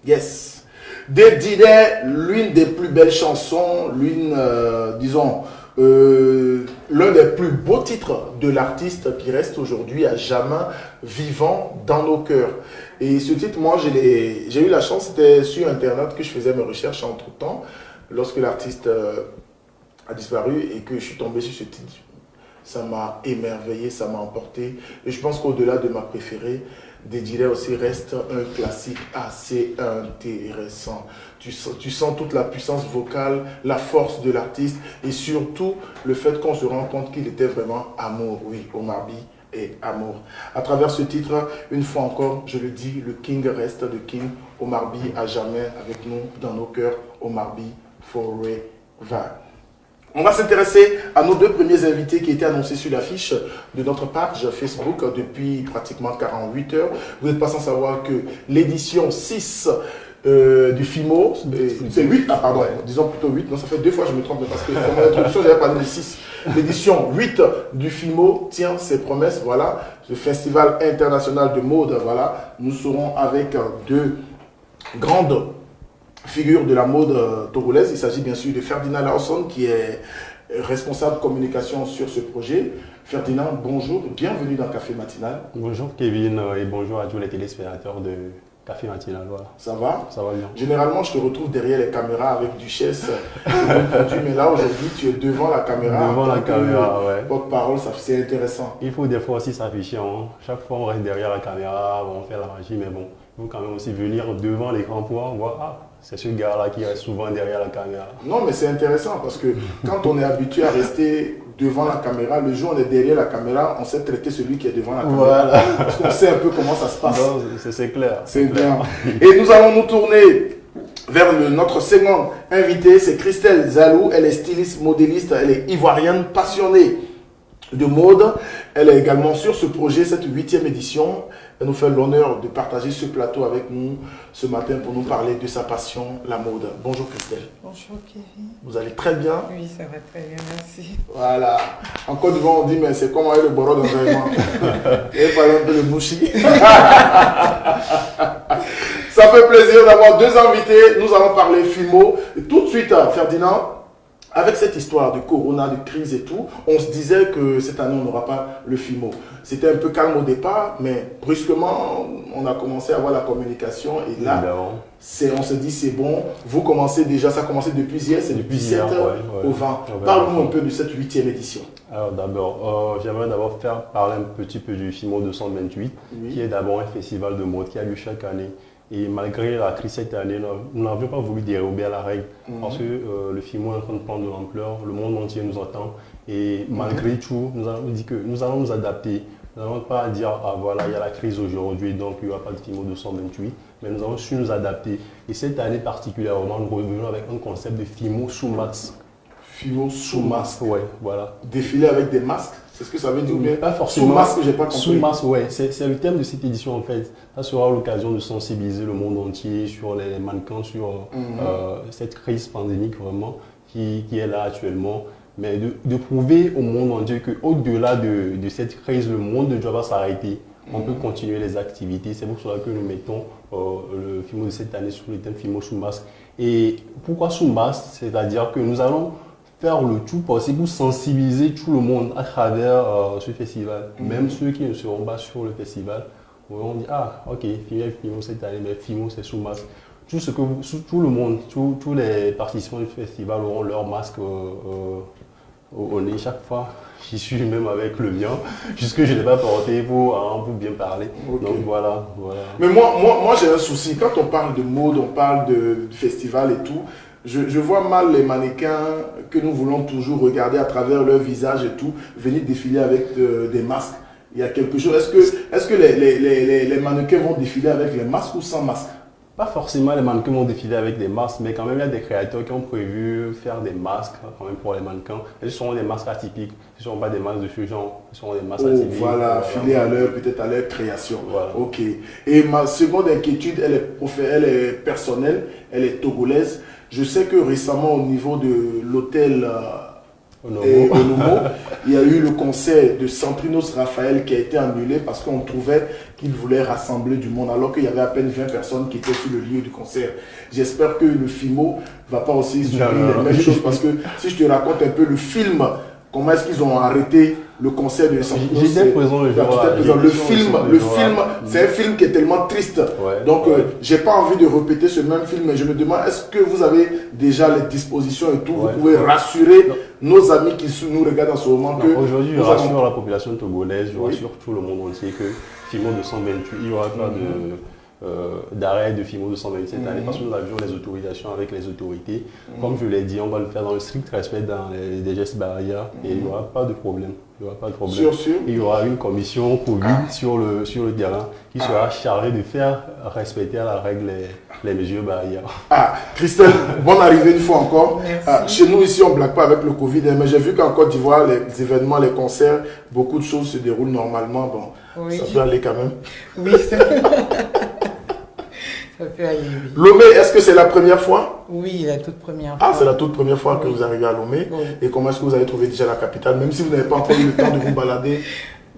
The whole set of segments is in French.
Yes. Dédié, l'une des plus belles chansons, l'un des plus beaux titres de l'artiste qui reste aujourd'hui à jamais vivant dans nos cœurs. Et ce titre, moi, j'ai eu la chance, c'était sur Internet que je faisais mes recherches entre-temps, lorsque l'artiste a disparu et que je suis tombé sur ce titre. Ça m'a émerveillé, ça m'a emporté. Et je pense qu'au-delà de ma préférée, Dédilé aussi reste un classique assez intéressant. Tu sens toute la puissance vocale, la force de l'artiste et surtout le fait qu'on se rend compte qu'il était vraiment amour. Oui, Omar By est amour. À travers ce titre, une fois encore, je le dis, le King reste le King. Omar By à jamais avec nous dans nos cœurs. Omar By forever. On va s'intéresser à nos deux premiers invités qui étaient annoncés sur l'affiche de notre page Facebook depuis pratiquement 48 heures. Vous n'êtes pas sans savoir que l'édition 6 du FIMO, c'est 8, disons plutôt 8, non ça fait 2 fois je me trompe parce que dans mon introduction j'avais parlé de 6. L'édition 8 du FIMO tient ses promesses, voilà, le Festival international de mode, voilà, nous serons avec deux grandes figure de la mode togolaise. Il s'agit bien sûr de Ferdinand Larsson qui est responsable communication sur ce projet. Ferdinand, bonjour, bienvenue dans Café Matinal. Bonjour Kevin et bonjour à tous les téléspectateurs de Café Matinal. Voilà. Ça va? Ça va bien. Généralement, je te retrouve derrière les caméras avec Duchesse, mais là aujourd'hui, tu es devant la caméra. Devant la caméra, ouais. Porte-parole, c'est intéressant. Il faut des fois aussi s'afficher. Hein. Chaque fois, on reste derrière la caméra, on fait la magie, mais bon, il faut quand même aussi venir devant l'écran pour voir. Ah, c'est ce gars-là qui reste souvent derrière la caméra. Non, mais c'est intéressant parce que quand on est habitué à rester devant la caméra, le jour où on est derrière la caméra, on sait traiter celui qui est devant la caméra. Voilà. Parce qu'on sait un peu comment ça se passe. Non, c'est clair. C'est bien. Et nous allons nous tourner vers notre second invité, c'est Christelle Zalou. Elle est styliste, modéliste, elle est ivoirienne, passionnée de mode. Elle est également sur ce projet, cette 8e édition. Elle nous fait l'honneur de partager ce plateau avec nous ce matin pour nous parler de sa passion, la mode. Bonjour Christelle. Bonjour Kevin. Vous allez très bien? Oui, ça va très bien, merci. Voilà. En Côte d'Ivoire, on dit, mais c'est comme avec le boro dans un aimant. Et par exemple, le bouchi. Ça fait plaisir d'avoir deux invités. Nous allons parler FIMO. Et tout de suite, Ferdinand, avec cette histoire de corona, de crise et tout, on se disait que cette année, on n'aura pas le FIMO. C'était un peu calme au départ, mais brusquement, on a commencé à avoir la communication. Et là, on se dit, c'est bon. Vous commencez déjà, ça a commencé depuis hier, c'est depuis 7 au 20. Parle-nous un peu de cette 8e édition. Alors d'abord, j'aimerais d'abord faire parler un petit peu du FIMO 228, qui est d'abord un festival de mode qui a lieu chaque année. Et malgré la crise cette année, nous n'avions pas voulu dérober à la règle parce que le FIMO est en train de prendre de l'ampleur, le monde entier nous attend. Et malgré tout, nous allons dire que nous allons nous adapter. Nous n'allons pas dire, ah voilà, il y a la crise aujourd'hui, donc il n'y aura pas de FIMO 228, mais nous avons su nous adapter. Et cette année particulièrement, nous revenons avec un concept de FIMO sous masque. FIMO sous masque. Ouais, voilà. Défiler avec des masques, c'est ce que ça veut dire? Pas forcément. Sous masque, j'ai pas compris. Sous masque, ouais. C'est le thème de cette édition en fait. Ça sera l'occasion de sensibiliser le monde entier sur les mannequins, sur cette crise pandémique vraiment qui est là actuellement. Mais de prouver au monde entier qu'au-delà de cette crise, le monde ne doit pas s'arrêter. On peut continuer les activités. C'est pour cela que nous mettons le FIMO de cette année sur le thème FIMO sous masque. Et pourquoi sous masque? C'est-à-dire que nous allons faire le tout possible pour sensibiliser tout le monde à travers ce festival. Même ceux qui ne seront pas sur le festival, on dit, ah ok, FIMO cette année, mais FIMO c'est sous masque. Tout le monde, tous les participants du festival auront leur masque au nez chaque fois. J'y suis même avec le mien, puisque je ne l'ai pas porté pour bien parler. Okay. Donc voilà. Mais moi j'ai un souci. Quand on parle de mode, on parle de festival et tout, je vois mal les mannequins que nous voulons toujours regarder à travers leur visage et tout, venir défiler avec des masques. Il y a quelque chose. Est-ce que les mannequins vont défiler avec les masques ou sans masque? Pas forcément les mannequins vont défiler avec des masques, mais quand même il y a des créateurs qui ont prévu faire des masques quand même pour les mannequins. Et ce seront des masques atypiques, ce ne seront pas des masques de ce genre, ce seront des masques atypiques. Voilà, filés à leur, peut-être à leur création. Voilà. Ok. Et ma seconde inquiétude, elle est personnelle, elle est togolaise. Je sais que récemment au niveau de l'hôtel Onomo, il y a eu le concert de Santrinos Raphaël qui a été annulé parce qu'on trouvait qu'il voulait rassembler du monde alors qu'il y avait à peine 20 personnes qui étaient sur le lieu du concert. J'espère que le FIMO va pas aussi subir les mêmes choses parce que si je te raconte un peu le film, comment est-ce qu'ils ont arrêté le concert de Santrinos. J'étais présent le jour. Le film, c'est un film qui est tellement triste. Ouais, donc, j'ai pas envie de répéter ce même film, mais je me demande, est-ce que vous avez déjà les dispositions et tout, vous pouvez rassurer nos amis qui nous regardent en ce moment que... Aujourd'hui, je rassure la population togolaise, je rassure tout le monde entier que FIMO 228, il n'y aura pas d'arrêt de FIMO 227 cette année parce que nous avions les autorisations avec les autorités. Comme je l'ai dit, on va le faire dans le strict respect des gestes barrières et il n'y aura pas de problème. Il n'y aura pas de problème. Il y aura une commission Covid sur le terrain qui sera chargée de faire respecter à la règle les mesures barrières. Christelle, bonne arrivée une fois encore. Merci. Chez nous ici, on ne blague pas avec le Covid, mais j'ai vu qu'en Côte d'Ivoire, les événements, les concerts, beaucoup de choses se déroulent normalement. Bon, ça peut aller quand même. Oui, ça peut aller, oui. Lomé, est-ce que c'est la première fois? Oui, la toute première fois. C'est la toute première fois que vous arrivez à Lomé. Oui. Et comment est-ce que vous avez trouvé déjà la capitale, même si vous n'avez pas encore eu le temps de vous balader?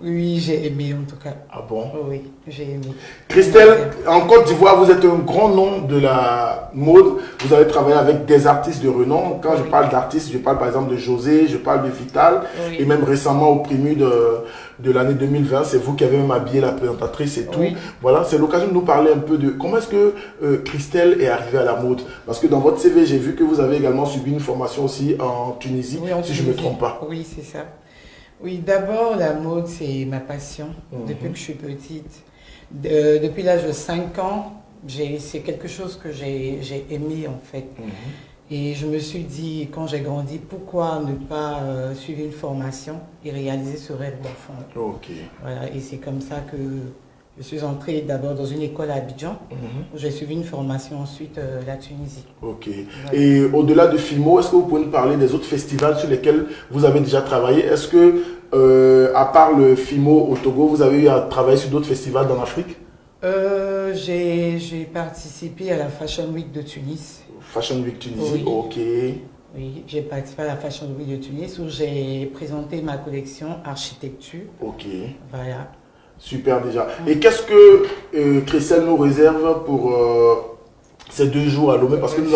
Oui, j'ai aimé en tout cas. Ah bon? Oui, j'ai aimé. Christelle, en Côte d'Ivoire, vous êtes un grand nom de la mode. Vous avez travaillé avec des artistes de renom. Quand je parle d'artistes, je parle par exemple de José, je parle de Vital. Oui. Et même récemment au Primu de l'année 2020, c'est vous qui avez même habillé la présentatrice et tout. Oui. Voilà, c'est l'occasion de nous parler un peu de comment est-ce que Christelle est arrivée à la mode. Parce que dans votre CV, j'ai vu que vous avez également subi une formation aussi en Tunisie, Oui, en si je ne me Tunisie. trompe pas. Oui, c'est ça. Oui, d'abord, la mode, c'est ma passion depuis que je suis petite. Depuis l'âge de 5 ans, c'est quelque chose que j'ai aimé en fait. Et je me suis dit, quand j'ai grandi, pourquoi ne pas suivre une formation et réaliser ce rêve d'enfant. Ok. Voilà, et c'est comme ça que je suis entrée d'abord dans une école à Abidjan, où j'ai suivi une formation ensuite la Tunisie. Ok. Voilà. Et au-delà de FIMO, est-ce que vous pouvez nous parler des autres festivals sur lesquels vous avez déjà travaillé? Est-ce que, à part le FIMO au Togo, vous avez eu à travailler sur d'autres festivals dans l'Afrique? J'ai participé à la Fashion Week de Tunis. Fashion Week Tunisie, Oui. ok. Oui, j'ai participé à la Fashion Week de Tunis où j'ai présenté ma collection architecture. Ok. Voilà. Super déjà. Et qu'est-ce que Christelle nous réserve pour ces 2 jours à Lomé? Parce que nous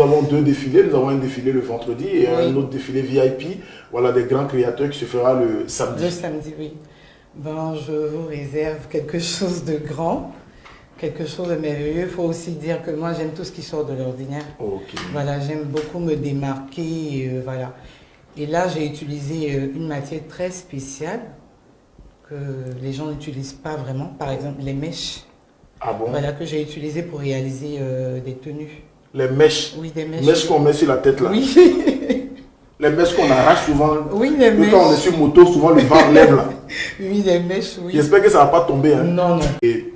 avons 2 défilés. Nous avons un défilé le vendredi et un autre défilé VIP. Voilà, des grands créateurs qui se fera le samedi. Le samedi, oui. Bon, je vous réserve quelque chose de grand, quelque chose de merveilleux. Il faut aussi dire que moi, j'aime tout ce qui sort de l'ordinaire. Ok. Voilà, j'aime beaucoup me démarquer. Voilà. Et là, j'ai utilisé une matière très spéciale que les gens n'utilisent pas vraiment. Par exemple, les mèches. Ah bon? Voilà, que j'ai utilisé pour réaliser des tenues. Les mèches. Oui, des mèches. Mèches qu'on met sur la tête là. Oui. Les mèches qu'on arrache souvent. Oui, les mèches. Quand on est sur moto, souvent le vent lève là. Oui, les mèches, oui. J'espère que ça ne va pas tomber. Hein. Non, non. Et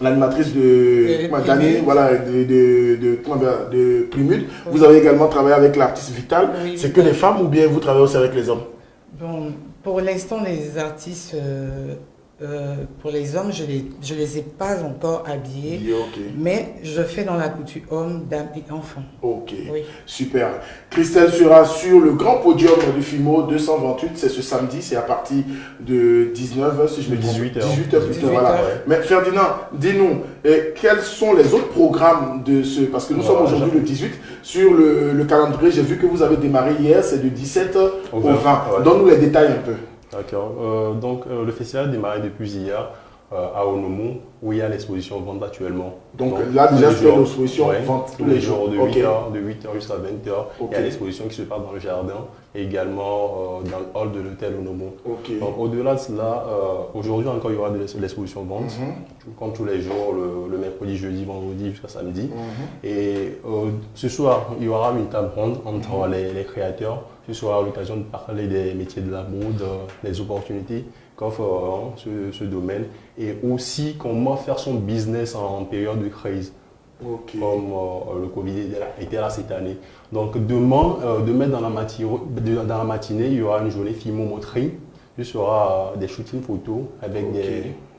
l'animatrice de Dani, voilà, de Primude, vous avez également travaillé avec l'artiste Vital. Oui, c'est que les femmes ou bien vous travaillez aussi avec les hommes? Bon, pour l'instant, les artistes, pour les hommes, je les ai pas encore habillés. Yeah, ok. Mais je fais dans la couture homme, dame et enfant. Ok, Oui. super. Christelle sera sur le grand podium du FIMO 228, c'est ce samedi, c'est à partir de 19h, si je me trompe. 18h. 18h plutôt, 18h. voilà. Mais Ferdinand, dis-nous, quels sont les autres programmes de ce... Parce que nous sommes aujourd'hui le 18, sur le calendrier, j'ai vu que vous avez démarré hier, c'est de 17h au 20. Ouais. Donne-nous les détails un peu. D'accord. Donc, le festival a démarré depuis hier à Onomo, où il y a l'exposition vente actuellement. Donc là, déjà, c'est l'exposition ouais, vente tous les jours, de Ok. 8h jusqu'à 20h. Ok. Il y a l'exposition qui se passe dans le jardin et également dans le hall de l'hôtel Onomo. Ok. Donc, au-delà de cela, aujourd'hui encore, il y aura de l'exposition vente, comme tous les jours, le mercredi, jeudi, vendredi jusqu'à samedi. Et ce soir, il y aura une table ronde entre les créateurs. Ce sera l'occasion de parler des métiers de la mode, des opportunités qu'offre ce domaine et aussi comment faire son business en période de crise. Ok. Comme le Covid était là cette année. Donc demain dans la matinée, il y aura une journée filmomoterie. Il y aura des shootings photos avec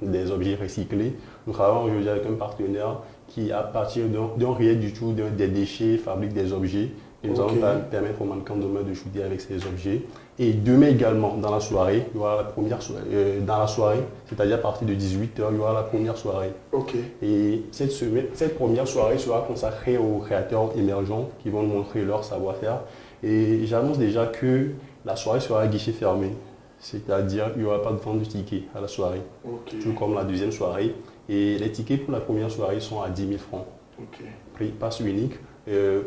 des objets recyclés. Nous travaillons aujourd'hui avec un partenaire qui, à partir d'un rien du tout, des déchets, fabrique des objets. Et nous allons permettre aux mannequins demain de shooter avec ces objets. Et demain également, dans la soirée, il y aura la première soirée. Dans la soirée, c'est-à-dire à partir de 18 h, il y aura la première soirée. Ok. Et cette première soirée sera consacrée aux créateurs émergents qui vont nous montrer leur savoir-faire. Et j'annonce déjà que la soirée sera à guichet fermé. C'est-à-dire qu'il n'y aura pas de vente de tickets à la soirée. Ok. Tout comme la deuxième soirée. Et les tickets pour la première soirée sont à 10 000 francs. Ok. Prix passe unique.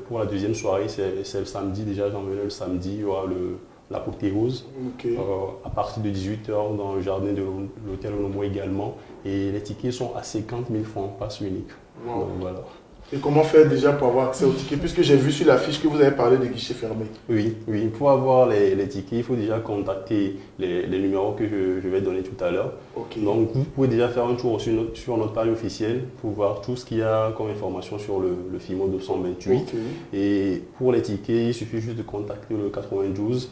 Pour la deuxième soirée, c'est le samedi. Déjà, j'en venais le samedi. Il y aura l'apothéose Ok. à partir de 18 h dans le jardin de l'hôtel Onomo également. Et les tickets sont à 50 000 francs, passe unique. Wow. Donc, voilà. Et comment faire déjà pour avoir accès aux tickets? Puisque j'ai vu sur l'affiche que vous avez parlé de guichets fermés. Oui, oui. Pour avoir les tickets, il faut déjà contacter les numéros que je vais donner tout à l'heure. Ok. Donc, vous pouvez déjà faire un tour sur notre page officielle pour voir tout ce qu'il y a comme information sur le FIMO 228. Ok. Et pour les tickets, il suffit juste de contacter le 92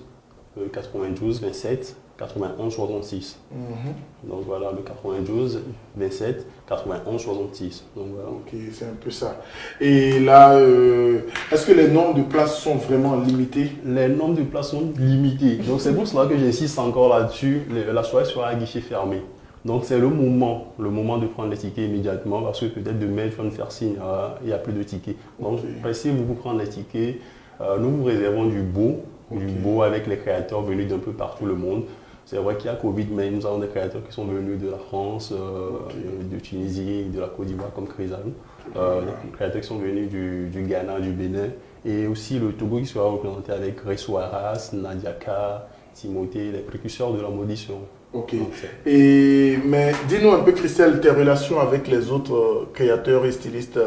27 91 66. Donc voilà, le 92 27 91 66. Donc voilà. Ok, c'est un peu ça. Et là, est-ce que les nombres de places sont vraiment limités? Les nombres de places sont limités. Donc c'est pour cela que j'insiste encore là-dessus. La soirée sera à guichet fermé. Donc c'est le moment de prendre les tickets immédiatement parce que peut-être demain, je vais me faire signe, il n'y a plus de tickets. Donc pressez-vous pour prendre les tickets. Nous vous réservons du beau avec les créateurs venus d'un peu partout le monde. C'est vrai qu'il y a Covid, mais nous avons des créateurs qui sont venus de la France, de Tunisie, de la Côte d'Ivoire comme Crisal. Des créateurs qui sont venus du Ghana, du Bénin. Et aussi le Togo qui sera représenté avec Ressou Arras, Nadiaka, Timothée, les précurseurs de la modition. Ok. Mais dis-nous un peu, Christelle, tes relations avec les autres créateurs et stylistes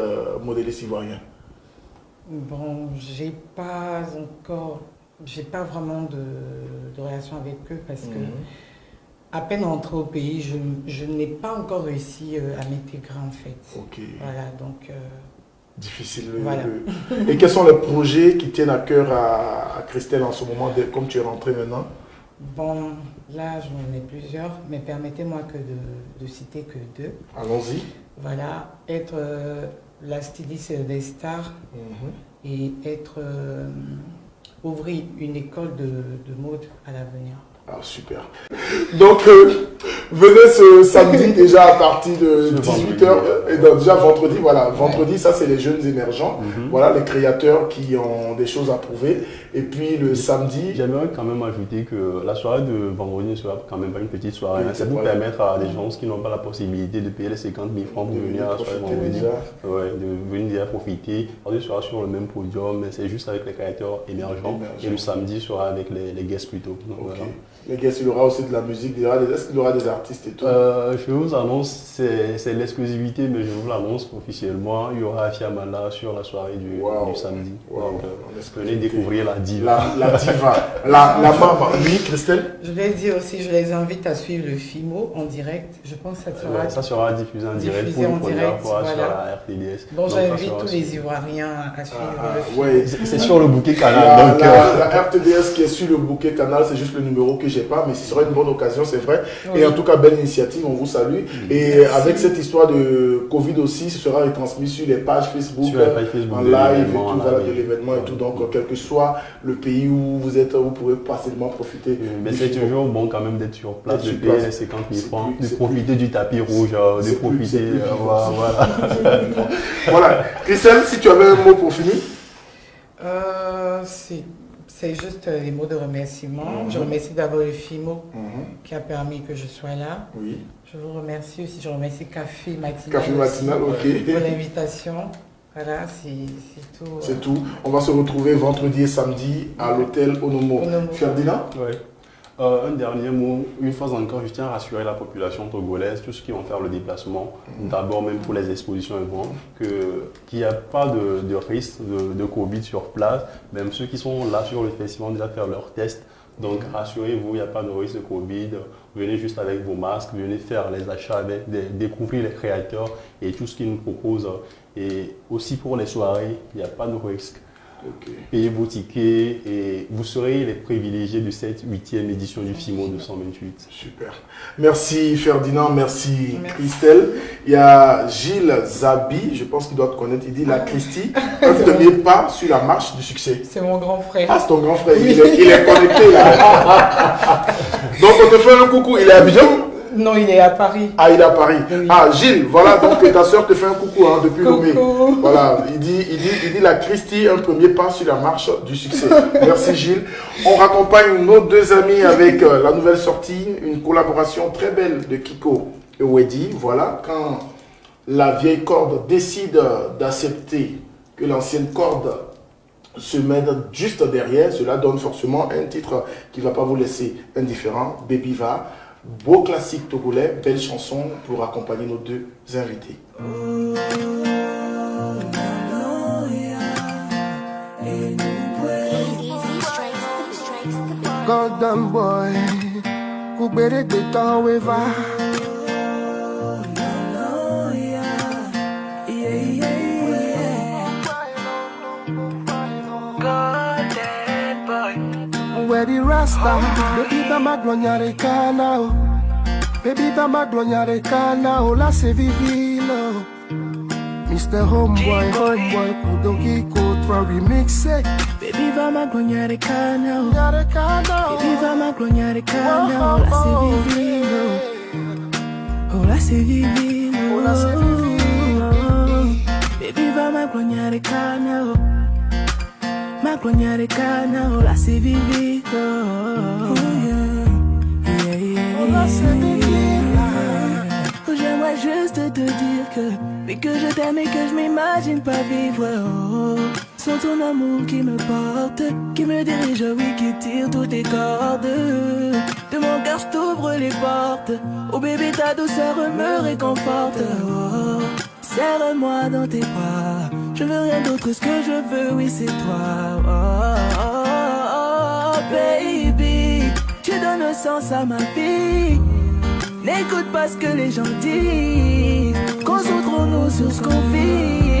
modélistes ivoiriens. Bon, j'ai pas vraiment de relation avec eux parce que à peine entrée au pays, je n'ai pas encore réussi à m'intégrer en fait. Ok. Voilà, donc... Difficile. Voilà. Et quels sont les projets qui tiennent à cœur à Christelle en ce moment, comme tu es rentrée maintenant? Bon, là, j'en ai plusieurs, mais permettez-moi que de citer que deux. Allons-y. Voilà, être la styliste des stars et ouvrir une école de mode à l'avenir. Ah, super. Donc, venez ce samedi déjà à partir de 18 h. Et donc, déjà vendredi, voilà. Vendredi, ça, c'est les jeunes émergents. Voilà, les créateurs qui ont des choses à prouver. Et puis, le samedi... J'aimerais quand même ajouter que la soirée de vendredi ne sera quand même pas une petite soirée. Oui, c'est pour permettre à des gens qui n'ont pas la possibilité de payer les 50 000 francs pour venir à la soirée vendredi. Ouais, de venir déjà profiter. On sera sur le même podium, mais c'est juste avec les créateurs émergents. Et le samedi sera avec les guests plutôt. Donc, voilà. Les guests, il y aura aussi de la musique. Est-ce qu'il y aura des artistes et tout? Je vous annonce, c'est l'exclusivité, mais je vous l'annonce officiellement. Il y aura Fiamala sur la soirée du samedi. Donc, venez découvrir la diva. La diva. La maman. Oui, Christelle? Je vais dire aussi, je les invite à suivre le FIMO en direct. Je pense que ça sera diffusé en direct pour une première fois sur la RTDS. Bon, j'invite tous les Ivoiriens à suivre le FIMO. Ouais. C'est sur le bouquet canal. La RTDS qui est sur le bouquet canal, c'est juste le numéro que j'ai pas, mais ce sera une bonne occasion, c'est vrai. Oui. Et en tout cas, belle initiative, on vous salue. Et merci. Avec cette histoire de Covid aussi, ce sera retransmis sur les pages Facebook, en live et tout, voilà, de l'événement et tout. Donc, quel que soit le pays où vous êtes, vous pouvez facilement profiter. Mais c'est toujours bon quand même d'être sur place, de payer les 50 000 francs, de profiter du tapis rouge, de profiter. Voilà. Voilà. Christelle, si tu avais un mot pour finir? C'est juste les mots de remerciement. Je remercie d'abord le FIMO qui a permis que je sois là. Oui. Je vous remercie aussi, je remercie Café Matinal. Café Matinal, ok. Pour l'invitation. Voilà, c'est tout. C'est tout. On va se retrouver vendredi et samedi à l'hôtel Onomo. Ferdinand? Oui. Un dernier mot, une fois encore, je tiens à rassurer la population togolaise, tous ceux qui vont faire le déplacement, d'abord même pour les expositions événements, qu'il n'y a pas de risque de Covid sur place, même ceux qui sont là sur le festival vont déjà faire leur test. Donc rassurez-vous, il n'y a pas de risque de Covid, venez juste avec vos masques, venez faire les achats, découvrir les créateurs et tout ce qu'ils nous proposent. Et aussi pour les soirées, il n'y a pas de risque. Ok. Payez vos tickets et vous serez les privilégiés de cette 8e édition du FIMO 228. Super. Merci Ferdinand, merci Christelle. Il y a Gilles Zabi, je pense qu'il doit te connaître, il dit la Christie, un premier pas sur la marche du succès. C'est mon grand frère. Ah, c'est ton grand frère, il est connecté là. Donc on te fait un coucou, il est à Abidjan? Non, il est à Paris. Ah, il est à Paris. Oui. Ah, Gilles, voilà, donc ta soeur te fait un coucou hein, depuis Lomé. Coucou. Voilà, il dit la Christie, un premier pas sur la marche du succès. Merci Gilles. On raccompagne nos deux amis avec la nouvelle sortie, une collaboration très belle de Kiko et Weddy. Voilà, quand la vieille corde décide d'accepter que l'ancienne corde se mette juste derrière, cela donne forcément un titre qui ne va pas vous laisser indifférent. Baby va. Beau classique togolais, belle chanson pour accompagner nos deux invités. Golden boy, kubere de taweva. Where the Rasta, baby tama glonyare kana o, baby tama glonyare kana o, la se vivilo. Mr. Homeboy, Pudo Kiko, trois remixé. Baby tama glonyare kana o, baby tama glonyare kana o, la se vivilo. Oh la se vivilo, la se vivilo. Baby tama glonyare kana o. Ma cognare cana, oh la c'est vivre. Oh yeah, oh, j'aimerais juste te dire que je t'aime et que je m'imagine pas vivre. Oh, sans ton amour qui me porte, qui me dirige, oui, qui tire toutes les cordes. De mon cœur, je t'ouvre les portes. Oh bébé, ta douceur me réconforte. Oh, serre-moi dans tes bras. Je veux rien d'autre, ce que je veux, oui, c'est toi. Oh, oh, oh, baby, tu donnes le sens à ma vie. N'écoute pas ce que les gens disent. Concentrons-nous sur ce qu'on vit.